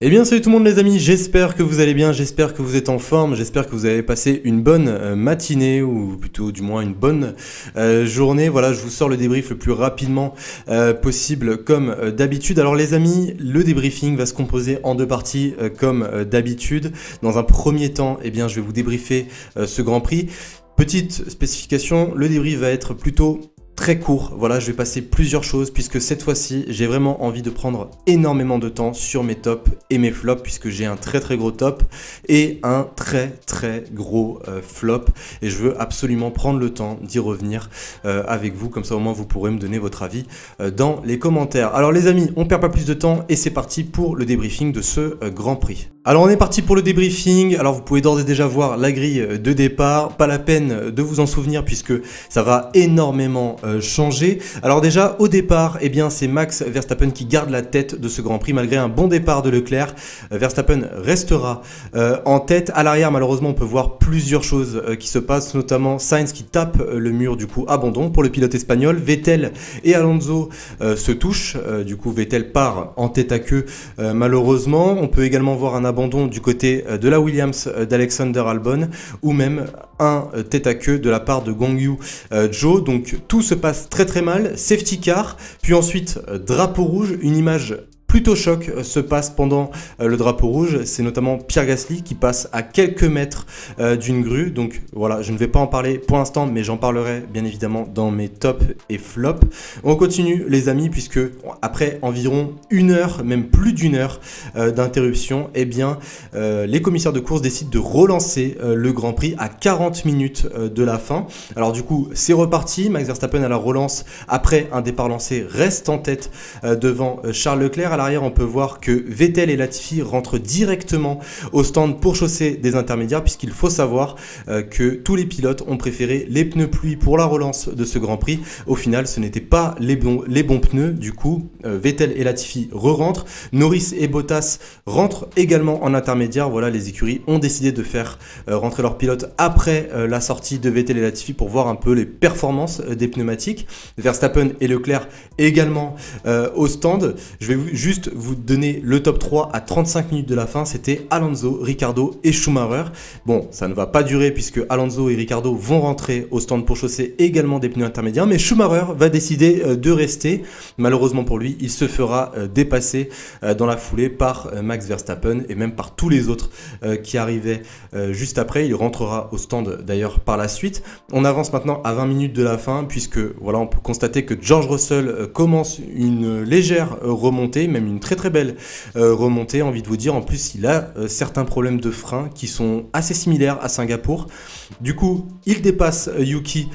Eh bien salut tout le monde les amis, j'espère que vous allez bien, j'espère que vous êtes en forme, j'espère que vous avez passé une bonne matinée ou plutôt du moins une bonne journée. Voilà, je vous sors le débrief le plus rapidement possible comme d'habitude. Alors les amis, le débriefing va se composer en deux parties comme d'habitude. Dans un premier temps, eh bien je vais vous débriefer ce Grand Prix. Petite spécification, le débrief va être plutôt très court, voilà, je vais passer plusieurs choses puisque cette fois-ci, j'ai vraiment envie de prendre énormément de temps sur mes tops et mes flops puisque j'ai un très gros top et un très gros flop et je veux absolument prendre le temps d'y revenir avec vous, comme ça au moins vous pourrez me donner votre avis dans les commentaires. Alors les amis, on perd pas plus de temps et c'est parti pour le débriefing de ce Grand Prix. Alors on est parti pour le débriefing, alors vous pouvez d'ores et déjà voir la grille de départ, pas la peine de vous en souvenir puisque ça va énormément changer. Alors déjà au départ, eh bien c'est Max Verstappen qui garde la tête de ce Grand Prix malgré un bon départ de Leclerc. Verstappen restera en tête. À l'arrière malheureusement on peut voir plusieurs choses qui se passent, notamment Sainz qui tape le mur, du coup abandon pour le pilote espagnol. Vettel et Alonso se touchent, du coup Vettel part en tête à queue malheureusement. On peut également voir un abandon du côté de la Williams d'Alexander Albon ou même un tête à queue de la part de Guan Yu Zhou. Donc tout se passe très mal, safety car, puis ensuite drapeau rouge, une image plutôt choc se passe pendant le drapeau rouge, c'est notamment Pierre Gasly qui passe à quelques mètres d'une grue, donc voilà, je ne vais pas en parler pour l'instant, mais j'en parlerai bien évidemment dans mes tops et flops. On continue les amis, puisque après environ une heure, même plus d'une heure d'interruption, eh bien les commissaires de course décident de relancer le Grand Prix à 40 minutes de la fin. Alors du coup, c'est reparti, Max Verstappen à la relance, après un départ lancé, reste en tête devant Charles Leclerc. À l'arrière, on peut voir que Vettel et Latifi rentrent directement au stand pour chausser des intermédiaires, puisqu'il faut savoir que tous les pilotes ont préféré les pneus pluie pour la relance de ce Grand Prix. Au final, ce n'étaient pas les bons pneus. Du coup, Vettel et Latifi re-rentrent. Norris et Bottas rentrent également en intermédiaire. Voilà, les écuries ont décidé de faire rentrer leurs pilotes après la sortie de Vettel et Latifi pour voir un peu les performances des pneumatiques. Verstappen et Leclerc également au stand. Je vais juste vous donner le top 3 à 35 minutes de la fin, c'était Alonso, Ricciardo et Schumacher. Bon, ça ne va pas durer puisque Alonso et Ricciardo vont rentrer au stand pour chausser également des pneus intermédiaires, mais Schumacher va décider de rester. Malheureusement pour lui, il se fera dépasser dans la foulée par Max Verstappen et même par tous les autres qui arrivaient juste après. Il rentrera au stand d'ailleurs par la suite. On avance maintenant à 20 minutes de la fin puisque voilà, on peut constater que George Russell commence une légère remontée, même une très belle remontée, envie de vous dire. En plus, il a certains problèmes de frein qui sont assez similaires à Singapour. Du coup, il dépasse Yuki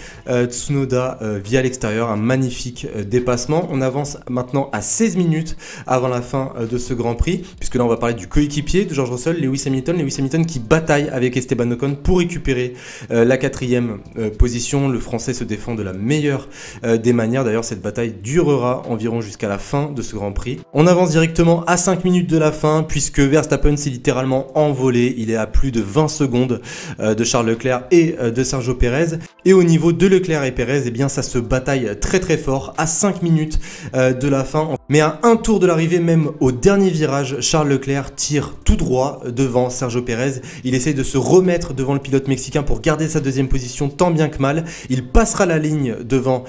Tsunoda via l'extérieur, un magnifique dépassement. On avance maintenant à 16 minutes avant la fin de ce Grand Prix, puisque là, on va parler du coéquipier de George Russell, Lewis Hamilton. Lewis Hamilton qui bataille avec Esteban Ocon pour récupérer la 4e position. Le Français se défend de la meilleure des manières. D'ailleurs, cette bataille durera environ jusqu'à la fin de ce Grand Prix. On avance directement à 5 minutes de la fin puisque Verstappen s'est littéralement envolé. Il est à plus de 20 secondes de Charles Leclerc et de Sergio Pérez. Et au niveau de Leclerc et Pérez, eh bien ça se bataille très fort à 5 minutes de la fin. Mais à un tour de l'arrivée, même au dernier virage, Charles Leclerc tire tout droit devant Sergio Pérez. Il essaye de se remettre devant le pilote mexicain pour garder sa 2e position tant bien que mal. Il passera la ligne devant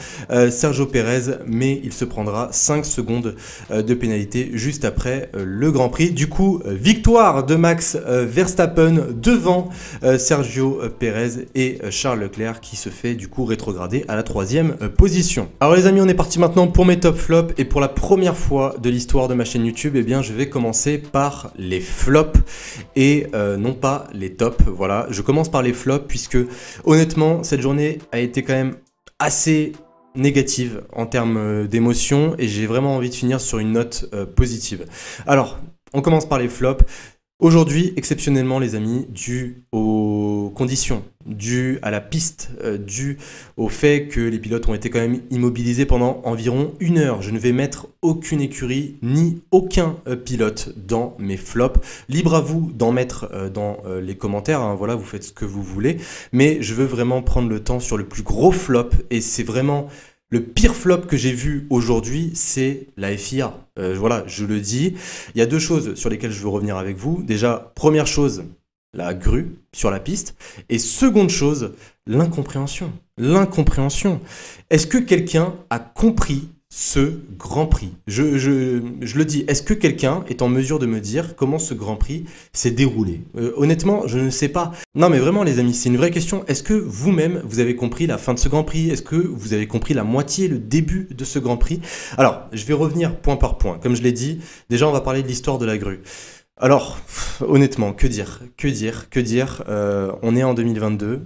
Sergio Pérez, mais il se prendra 5 secondes de pénalité juste après le Grand Prix. Du coup, victoire de Max Verstappen devant Sergio Pérez et Charles Leclerc qui se fait du coup rétrograder à la 3e position. Alors les amis, on est parti maintenant pour mes top flops et pour la première fois de l'histoire de ma chaîne YouTube, eh bien je vais commencer par les flops et non pas les tops. Voilà, je commence par les flops puisque honnêtement cette journée a été quand même assez négative en termes d'émotion et j'ai vraiment envie de finir sur une note positive. Alors, on commence par les flops. Aujourd'hui, exceptionnellement les amis, dû aux conditions, dû à la piste, dû au fait que les pilotes ont été quand même immobilisés pendant environ 1 heure. Je ne vais mettre aucune écurie ni aucun pilote dans mes flops. Libre à vous d'en mettre dans les commentaires, hein, voilà, vous faites ce que vous voulez. Mais je veux vraiment prendre le temps sur le plus gros flop et c'est vraiment Le pire flop que j'ai vu aujourd'hui, c'est la FIA. Voilà, je le dis. Il y a deux choses sur lesquelles je veux revenir avec vous. Déjà, première chose, la grue sur la piste. Et seconde chose, l'incompréhension. L'incompréhension. Est-ce que quelqu'un a compris ce Grand Prix? Je le dis, est-ce que quelqu'un est en mesure de me dire comment ce Grand Prix s'est déroulé? Honnêtement, je ne sais pas. Non mais vraiment les amis, c'est une vraie question. Est-ce que vous-même, vous avez compris la fin de ce Grand Prix? Est-ce que vous avez compris la moitié, le début de ce Grand Prix? Alors, je vais revenir point par point. Comme je l'ai dit, déjà on va parler de l'histoire de la grue. Alors, honnêtement, que dire? On est en 2022,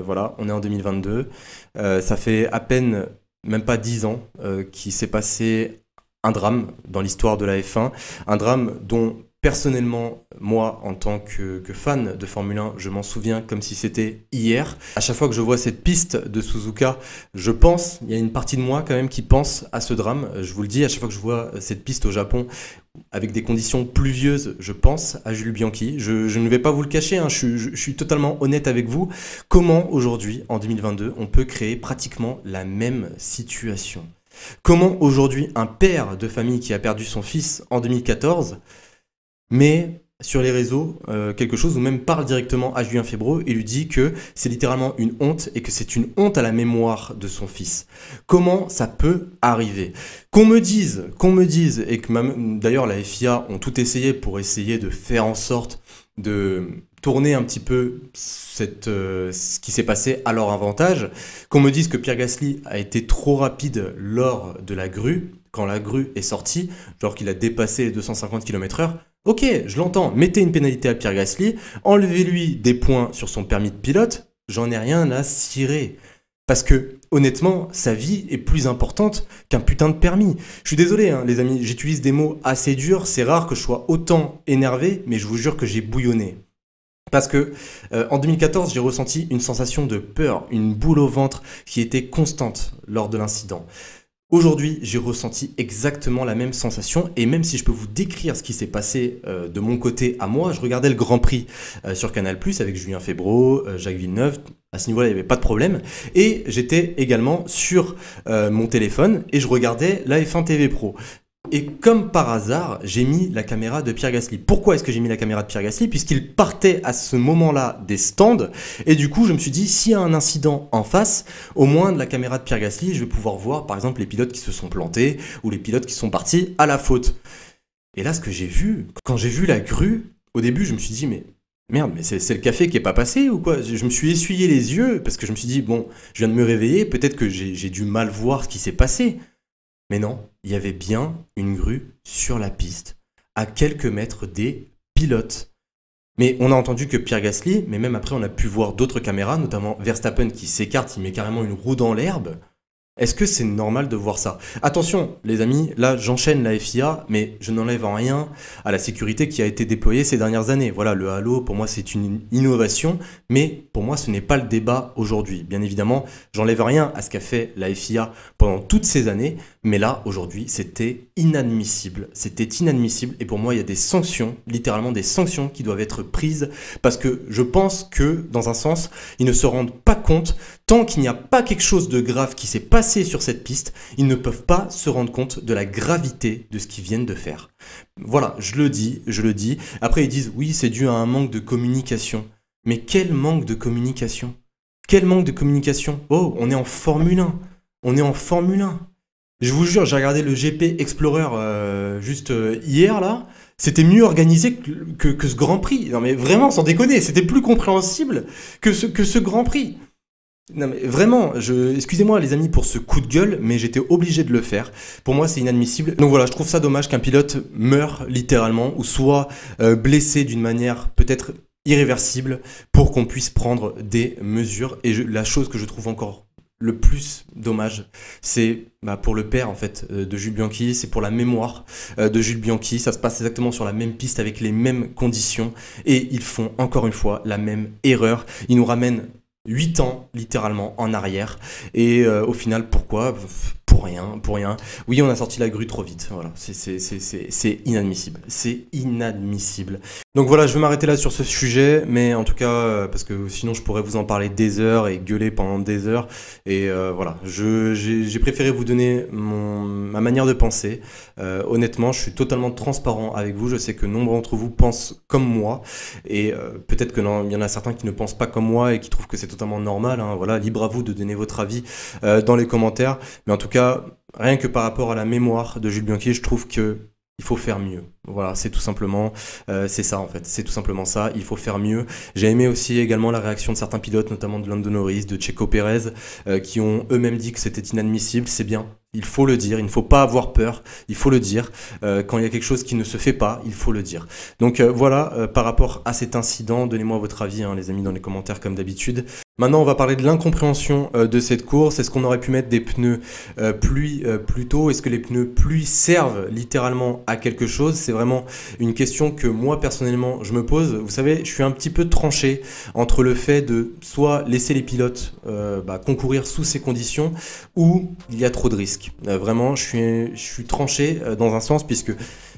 voilà, on est en 2022. Ça fait à peine même pas 10 ans qu'il s'est passé un drame dans l'histoire de la F1, un drame dont personnellement, moi, en tant que fan de Formule 1, je m'en souviens comme si c'était hier. À chaque fois que je vois cette piste de Suzuka, il y a une partie de moi quand même qui pense à ce drame. Je vous le dis, à chaque fois que je vois cette piste au Japon, avec des conditions pluvieuses, je pense à Jules Bianchi. Je ne vais pas vous le cacher, hein, je suis totalement honnête avec vous. Comment aujourd'hui, en 2022, on peut créer pratiquement la même situation? Comment aujourd'hui, un père de famille qui a perdu son fils en 2014 met sur les réseaux quelque chose ou même parle directement à Julien Febvre et lui dit que c'est littéralement une honte et que c'est une honte à la mémoire de son fils. Comment ça peut arriver? Qu'on me dise, et que même d'ailleurs la FIA ont tout essayé pour essayer de faire en sorte de tourner un petit peu ce qui s'est passé à leur avantage, qu'on me dise que Pierre Gasly a été trop rapide lors de la grue, quand la grue est sortie, genre qu'il a dépassé les 250 km/h. Ok, je l'entends, mettez une pénalité à Pierre Gasly, enlevez-lui des points sur son permis de pilote, j'en ai rien à cirer. Parce que, honnêtement, sa vie est plus importante qu'un putain de permis. Je suis désolé, hein, les amis, j'utilise des mots assez durs, c'est rare que je sois autant énervé, mais je vous jure que j'ai bouillonné. Parce que en 2014, j'ai ressenti une sensation de peur, une boule au ventre qui était constante lors de l'incident. Aujourd'hui, j'ai ressenti exactement la même sensation et même si je peux vous décrire ce qui s'est passé de mon côté à moi, je regardais le Grand Prix sur Canal+ avec Julien Febvre, Jacques Villeneuve, à ce niveau-là, il n'y avait pas de problème. Et j'étais également sur mon téléphone et je regardais la F1 TV Pro. Et comme par hasard, j'ai mis la caméra de Pierre Gasly. Pourquoi est-ce que j'ai mis la caméra de Pierre Gasly? Puisqu'il partait à ce moment-là des stands. Et du coup, je me suis dit, s'il y a un incident en face, au moins de la caméra de Pierre Gasly, je vais pouvoir voir, par exemple, les pilotes qui se sont plantés ou les pilotes qui sont partis à la faute. Et là, ce que j'ai vu, quand j'ai vu la grue, au début, je me suis dit, mais merde, mais c'est le café qui est pas passé ou quoi? Je me suis essuyé les yeux parce que je me suis dit, bon, je viens de me réveiller, peut-être que j'ai dû mal voir ce qui s'est passé. Mais non, il y avait bien une grue sur la piste, à quelques mètres des pilotes. Mais on a entendu que Pierre Gasly, mais même après on a pu voir d'autres caméras, notamment Verstappen qui s'écarte, il met carrément une roue dans l'herbe. Est-ce que c'est normal de voir ça? Attention les amis, là j'enchaîne la FIA, mais je n'enlève en rien à la sécurité qui a été déployée ces dernières années. Voilà, le halo pour moi c'est une innovation, mais pour moi ce n'est pas le débat aujourd'hui. Bien évidemment, j'enlève rien à ce qu'a fait la FIA pendant toutes ces années, mais là aujourd'hui c'était inadmissible. C'était inadmissible et pour moi il y a des sanctions, littéralement des sanctions qui doivent être prises parce que je pense que dans un sens, ils ne se rendent pas compte. Tant qu'il n'y a pas quelque chose de grave qui s'est passé sur cette piste, ils ne peuvent pas se rendre compte de la gravité de ce qu'ils viennent de faire. Voilà, je le dis. Après, ils disent, oui, c'est dû à un manque de communication. Mais quel manque de communication? Quel manque de communication? Oh, on est en Formule 1. On est en Formule 1. Je vous jure, j'ai regardé le GP Explorer juste hier, là. C'était mieux organisé que ce Grand Prix. Non mais vraiment, sans déconner, c'était plus compréhensible que ce Grand Prix. Non mais vraiment, excusez-moi les amis pour ce coup de gueule, mais j'étais obligé de le faire. Pour moi, c'est inadmissible. Donc voilà, je trouve ça dommage qu'un pilote meure littéralement ou soit blessé d'une manière peut-être irréversible pour qu'on puisse prendre des mesures. Et la chose que je trouve encore le plus dommage, c'est pour le père en fait de Jules Bianchi, c'est pour la mémoire de Jules Bianchi. Ça se passe exactement sur la même piste avec les mêmes conditions et ils font encore une fois la même erreur. Ils nous ramènent 8 ans littéralement en arrière. Et au final, pourquoi? Pour rien, pour rien. Oui, on a sorti la grue trop vite. Voilà, c'est inadmissible. C'est inadmissible. Donc voilà, je vais m'arrêter là sur ce sujet, mais en tout cas, parce que sinon je pourrais vous en parler des heures et gueuler pendant des heures. Et voilà, j'ai préféré vous donner ma manière de penser. Honnêtement, je suis totalement transparent avec vous. Je sais que nombre d'entre vous pensent comme moi. Et peut-être qu'il y en a certains qui ne pensent pas comme moi et qui trouvent que c'est totalement normal. Hein. Voilà, libre à vous de donner votre avis dans les commentaires. Mais en tout cas, rien que par rapport à la mémoire de Jules Bianchi, je trouve que il faut faire mieux. Voilà, c'est tout simplement, c'est ça en fait, c'est tout simplement ça, il faut faire mieux. J'ai aimé aussi également la réaction de certains pilotes, notamment de Lando Norris, de Checo Pérez, qui ont eux-mêmes dit que c'était inadmissible, c'est bien. Il faut le dire, il ne faut pas avoir peur, il faut le dire. Quand il y a quelque chose qui ne se fait pas, il faut le dire. Donc voilà, par rapport à cet incident, donnez-moi votre avis, hein, les amis, dans les commentaires comme d'habitude. Maintenant, on va parler de l'incompréhension de cette course. Est-ce qu'on aurait pu mettre des pneus pluie plus tôt? Est-ce que les pneus pluie servent littéralement à quelque chose? C'est vraiment une question que moi, personnellement, je me pose. Vous savez, je suis un petit peu tranché entre le fait de soit laisser les pilotes concourir sous ces conditions ou il y a trop de risques. Vraiment, je suis tranché dans un sens puisque,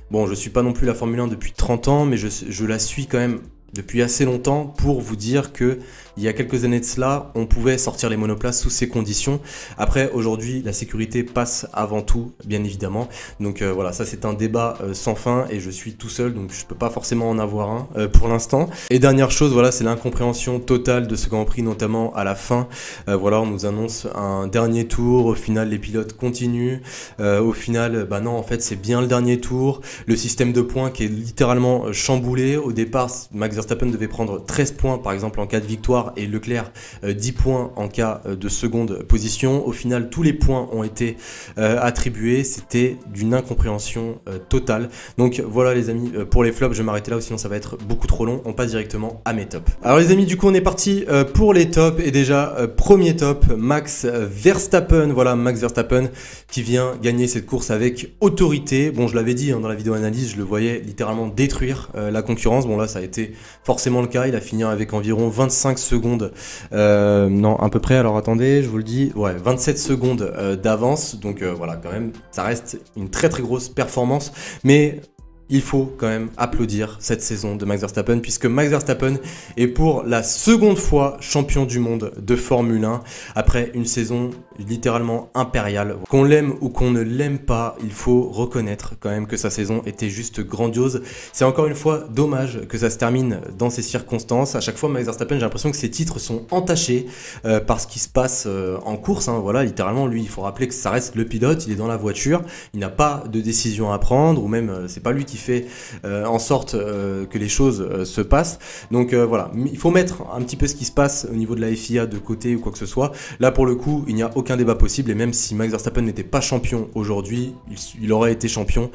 bon, je suis pas non plus la Formule 1 depuis 30 ans, mais je la suis quand même depuis assez longtemps pour vous dire que il y a quelques années de cela, on pouvait sortir les monoplaces sous ces conditions. Après, aujourd'hui, la sécurité passe avant tout, bien évidemment. Donc voilà, ça c'est un débat sans fin et je suis tout seul, donc je peux pas forcément en avoir un pour l'instant. Et dernière chose, voilà, c'est l'incompréhension totale de ce Grand Prix, notamment à la fin. Voilà, on nous annonce un dernier tour, au final les pilotes continuent. Au final, bah non, en fait c'est bien le dernier tour. Le système de points qui est littéralement chamboulé. Au départ, Max Verstappen devait prendre 13 points par exemple en cas de victoire et Leclerc 10 points en cas de seconde position. Au final, tous les points ont été attribués. C'était d'une incompréhension totale. Donc voilà les amis, pour les flops, je vais m'arrêter là, sinon ça va être beaucoup trop long. On passe directement à mes tops. Alors les amis, du coup on est parti pour les tops. Et déjà, premier top, Max Verstappen. Voilà, Max Verstappen qui vient gagner cette course avec autorité. Bon, je l'avais dit hein, dans la vidéo analyse, je le voyais littéralement détruire la concurrence. Bon là, ça a été forcément le cas. Il a fini avec environ 25 secondes, non à peu près, alors attendez, je vous le dis, ouais, 27 secondes d'avance, donc voilà, quand même, ça reste une très très grosse performance, mais il faut quand même applaudir cette saison de Max Verstappen, puisque Max Verstappen est pour la seconde fois champion du monde de Formule 1, après une saison littéralement impériale. Qu'on l'aime ou qu'on ne l'aime pas, il faut reconnaître quand même que sa saison était juste grandiose. C'est encore une fois dommage que ça se termine dans ces circonstances. À chaque fois, Max Verstappen, j'ai l'impression que ses titres sont entachés par ce qui se passe en course. Hein. Voilà, littéralement, lui, il faut rappeler que ça reste le pilote, il est dans la voiture, il n'a pas de décision à prendre, ou même c'est pas lui qui fait en sorte que les choses se passent. Donc voilà, il faut mettre un petit peu ce qui se passe au niveau de la FIA de côté ou quoi que ce soit. Là, pour le coup, il n'y a aucun débat possible, et même si Max Verstappen n'était pas champion aujourd'hui, il aurait été champion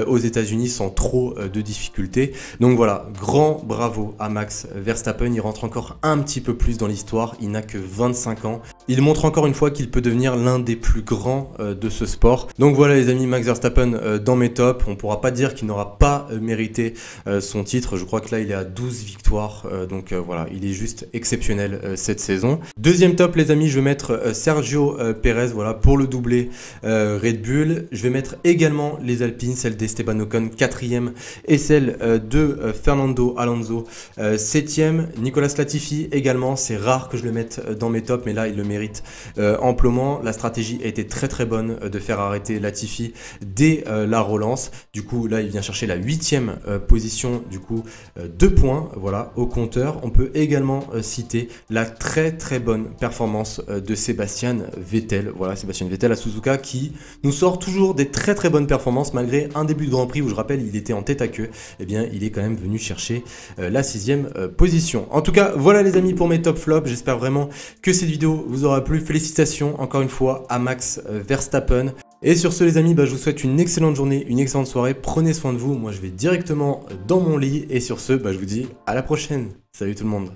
aux États-Unis sans trop de difficultés. Donc voilà, grand bravo à Max Verstappen, il rentre encore un petit peu plus dans l'histoire, il n'a que 25 ans. Il montre encore une fois qu'il peut devenir l'un des plus grands de ce sport. Donc voilà les amis, Max Verstappen dans mes tops. On pourra pas dire qu'il n'aura pas mérité son titre. Je crois que là il est à 12 victoires. Donc voilà, il est juste exceptionnel cette saison. Deuxième top les amis, je vais mettre Sergio Pérez, voilà, pour le doublé Red Bull. Je vais mettre également les Alpines, celle d'Esteban Ocon 4e et celle de Fernando Alonso 7e. Nicolas Latifi également, c'est rare que je le mette dans mes tops, mais là il le mérite amplement. La stratégie a été très très bonne de faire arrêter Latifi dès la relance. Du coup là il vient chercher la 8e position, du coup 2 points voilà au compteur. On peut également citer la très très bonne performance de Sébastien Vettel. Voilà, Sébastien Vettel à Suzuka qui nous sort toujours des très très bonnes performances malgré un début de Grand Prix où je rappelle il était en tête à queue. Eh bien il est quand même venu chercher la 6e position. En tout cas voilà les amis pour mes top flops. J'espère vraiment que cette vidéo vous aura plu. Félicitations encore une fois à Max Verstappen. Et sur ce les amis, je vous souhaite une excellente journée, une excellente soirée. Prenez soin de vous. Moi je vais directement dans mon lit. Et sur ce, je vous dis à la prochaine. Salut tout le monde.